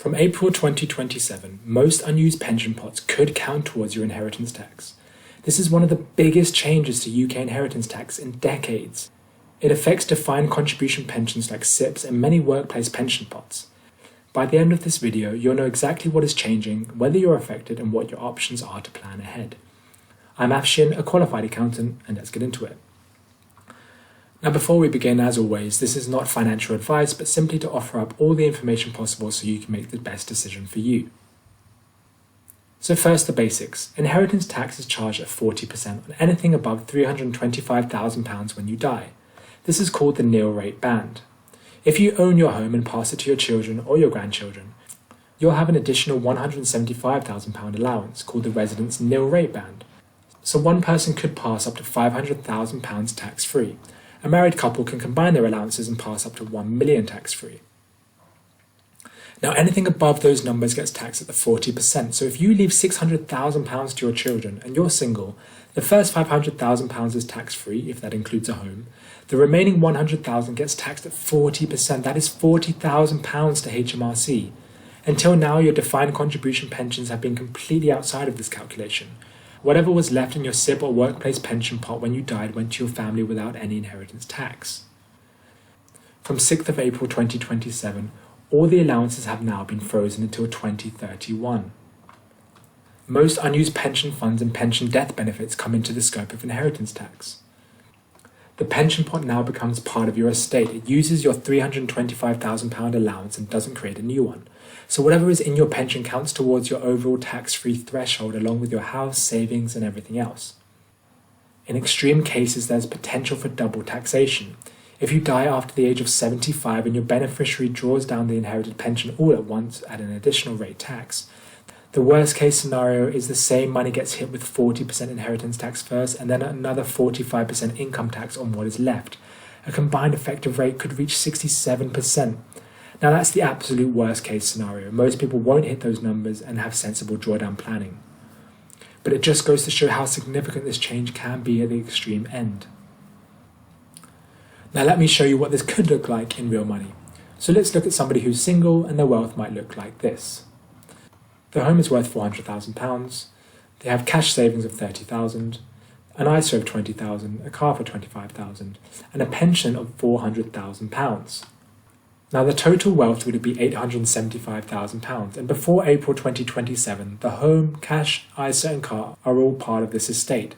From April 2027, most unused pension pots could count towards your inheritance tax. This is one of the biggest changes to UK inheritance tax in decades. It affects defined contribution pensions like SIPs and many workplace pension pots. By the end of this video, you'll know exactly what is changing, whether you're affected, and what your options are to plan ahead. I'm Afshin, a qualified accountant, and let's get into it. Now before we begin, as always, this is not financial advice, but simply to offer up all the information possible so you can make the best decision for you. So first, the basics. Inheritance tax is charged at 40% on anything above £325,000 when you die. This is called the nil-rate band. If you own your home and pass it to your children or your grandchildren, you'll have an additional £175,000 allowance called the residence nil-rate band. So one person could pass up to £500,000 tax-free. A married couple can combine their allowances and pass up to £1 million tax-free. Now anything above those numbers gets taxed at the 40%, so if you leave £600,000 to your children and you're single, the first £500,000 is tax-free if that includes a home. The remaining £100,000 gets taxed at 40%, that is £40,000 to HMRC. Until now, your defined contribution pensions have been completely outside of this calculation. Whatever was left in your SIP or workplace pension pot when you died went to your family without any inheritance tax. From 6th of April 2027, all the allowances have now been frozen until 2031. Most unused pension funds and pension death benefits come into the scope of inheritance tax. The pension pot now becomes part of your estate. It uses your £325,000 allowance and doesn't create a new one. So whatever is in your pension counts towards your overall tax-free threshold along with your house, savings and everything else. In extreme cases, there's potential for double taxation. If you die after the age of 75 and your beneficiary draws down the inherited pension all at once at an additional rate tax, the worst case scenario is the same money gets hit with 40% inheritance tax first and then another 45% income tax on what is left. A combined effective rate could reach 67%. Now that's the absolute worst case scenario. Most people won't hit those numbers and have sensible drawdown planning. But it just goes to show how significant this change can be at the extreme end. Now let me show you what this could look like in real money. So let's look at somebody who's single and their wealth might look like this. Their home is worth £400,000, they have cash savings of £30,000, an ISA of £20,000, a car for £25,000, and a pension of £400,000. Now the total wealth would be £875,000, and before April 2027, the home, cash, ISA and car are all part of this estate.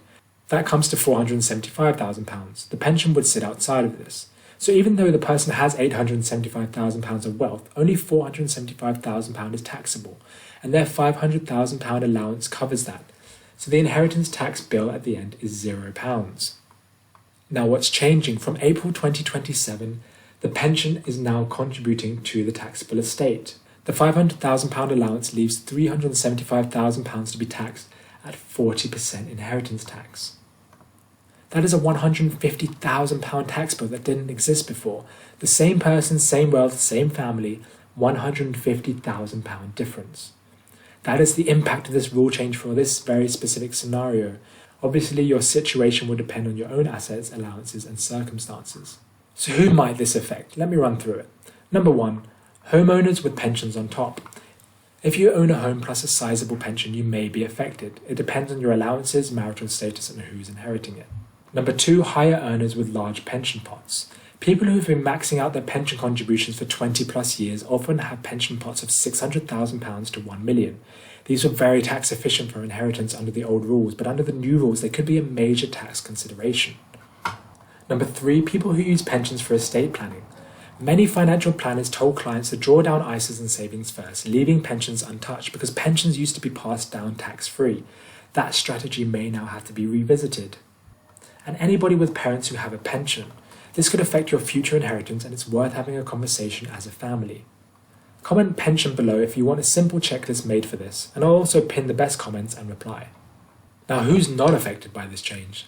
That comes to £475,000. The pension would sit outside of this. So even though the person has £875,000 of wealth, only £475,000 is taxable, and their £500,000 allowance covers that. So the inheritance tax bill at the end is £0. Now what's changing? From April 2027, the pension is now contributing to the taxable estate. The £500,000 allowance leaves £375,000 to be taxed at 40% inheritance tax. That is a £150,000 tax bill that didn't exist before. The same person, same wealth, same family, £150,000 difference. That is the impact of this rule change for this very specific scenario. Obviously, your situation will depend on your own assets, allowances, and circumstances. So who might this affect? Let me run through it. Number 1, homeowners with pensions on top. If you own a home plus a sizable pension, you may be affected. It depends on your allowances, marital status, and who's inheriting it. Number 2, higher earners with large pension pots. People who have been maxing out their pension contributions for 20 plus years often have pension pots of £600,000 to £1 million. These were very tax efficient for inheritance under the old rules, but under the new rules they could be a major tax consideration. Number 3, people who use pensions for estate planning. Many financial planners told clients to draw down ISAs and savings first, leaving pensions untouched because pensions used to be passed down tax-free. That strategy may now have to be revisited. And anybody with parents who have a pension. This could affect your future inheritance and it's worth having a conversation as a family. Comment pension below if you want a simple checklist made for this, and I'll also pin the best comments and reply. Now who's not affected by this change?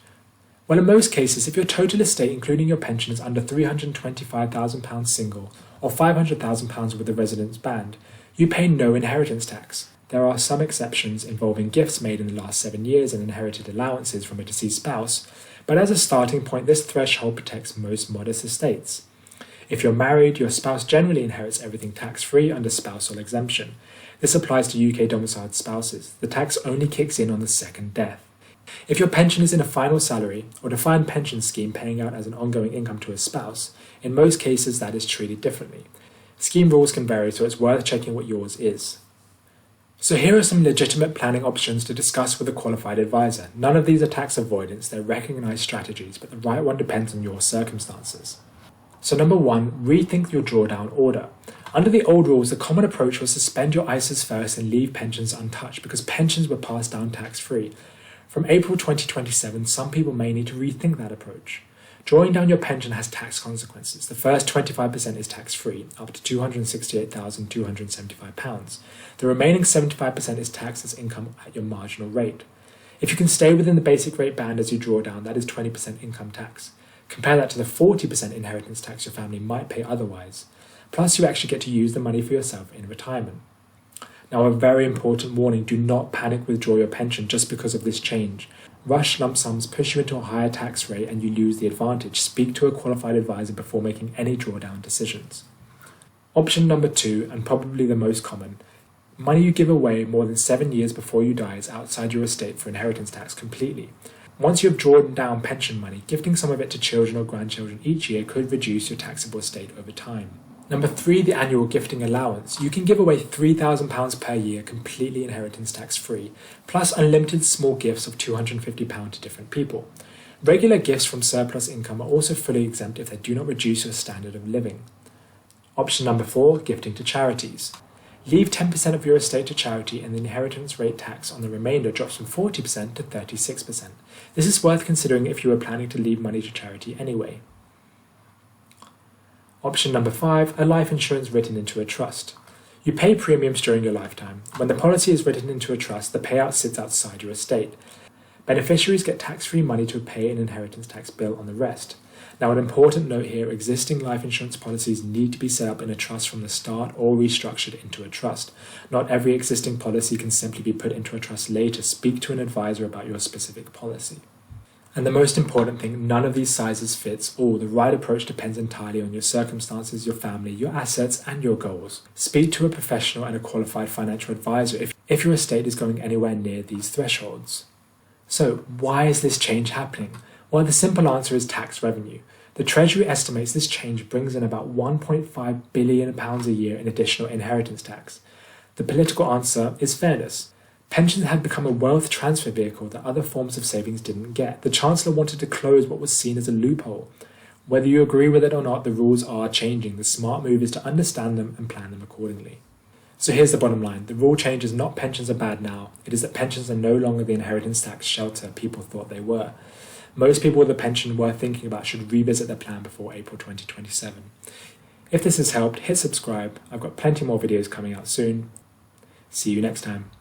Well, in most cases, if your total estate including your pension is under £325,000 single or £500,000 with the residence band, you pay no inheritance tax. There are some exceptions involving gifts made in the last 7 years and inherited allowances from a deceased spouse, but as a starting point, this threshold protects most modest estates. If you're married, your spouse generally inherits everything tax-free under spousal exemption. This applies to UK domiciled spouses. The tax only kicks in on the second death. If your pension is in a final salary or defined pension scheme paying out as an ongoing income to a spouse, in most cases that is treated differently. Scheme rules can vary, so it's worth checking what yours is. So here are some legitimate planning options to discuss with a qualified advisor. None of these are tax avoidance, they're recognised strategies, but the right one depends on your circumstances. So number 1, rethink your drawdown order. Under the old rules, the common approach was to spend your ISAs first and leave pensions untouched because pensions were passed down tax-free. From April 2027, some people may need to rethink that approach. Drawing down your pension has tax consequences. The first 25% is tax-free, up to £268,275. The remaining 75% is taxed as income at your marginal rate. If you can stay within the basic rate band as you draw down, that is 20% income tax. Compare that to the 40% inheritance tax your family might pay otherwise. Plus, you actually get to use the money for yourself in retirement. Now, a very important warning, do not panic withdraw your pension just because of this change. Rush lump sums push you into a higher tax rate and you lose the advantage. Speak to a qualified advisor before making any drawdown decisions. Option number 2, and probably the most common, money you give away more than 7 years before you die is outside your estate for inheritance tax completely. Once you have drawn down pension money, gifting some of it to children or grandchildren each year could reduce your taxable estate over time. Number 3, the annual gifting allowance. You can give away £3,000 per year completely inheritance tax free, plus unlimited small gifts of £250 to different people. Regular gifts from surplus income are also fully exempt if they do not reduce your standard of living. Option number 4, gifting to charities. Leave 10% of your estate to charity and the inheritance rate tax on the remainder drops from 40% to 36%. This is worth considering if you are planning to leave money to charity anyway. Option number 5, a life insurance written into a trust. You pay premiums during your lifetime. When the policy is written into a trust, the payout sits outside your estate. Beneficiaries get tax-free money to pay an inheritance tax bill on the rest. Now, an important note here, existing life insurance policies need to be set up in a trust from the start or restructured into a trust. Not every existing policy can simply be put into a trust later. Speak to an advisor about your specific policy. And the most important thing, none of these sizes fits all. The right approach depends entirely on your circumstances, your family, your assets, and your goals. Speak to a professional and a qualified financial advisor if your estate is going anywhere near these thresholds. So, why is this change happening? Well, the simple answer is tax revenue. The Treasury estimates this change brings in about £1.5 billion a year in additional inheritance tax. The political answer is fairness. Pensions had become a wealth transfer vehicle that other forms of savings didn't get. The Chancellor wanted to close what was seen as a loophole. Whether you agree with it or not, the rules are changing. The smart move is to understand them and plan them accordingly. So here's the bottom line. The rule change is not pensions are bad now. It is that pensions are no longer the inheritance tax shelter people thought they were. Most people with a pension worth thinking about should revisit their plan before April 2027. If this has helped, hit subscribe. I've got plenty more videos coming out soon. See you next time.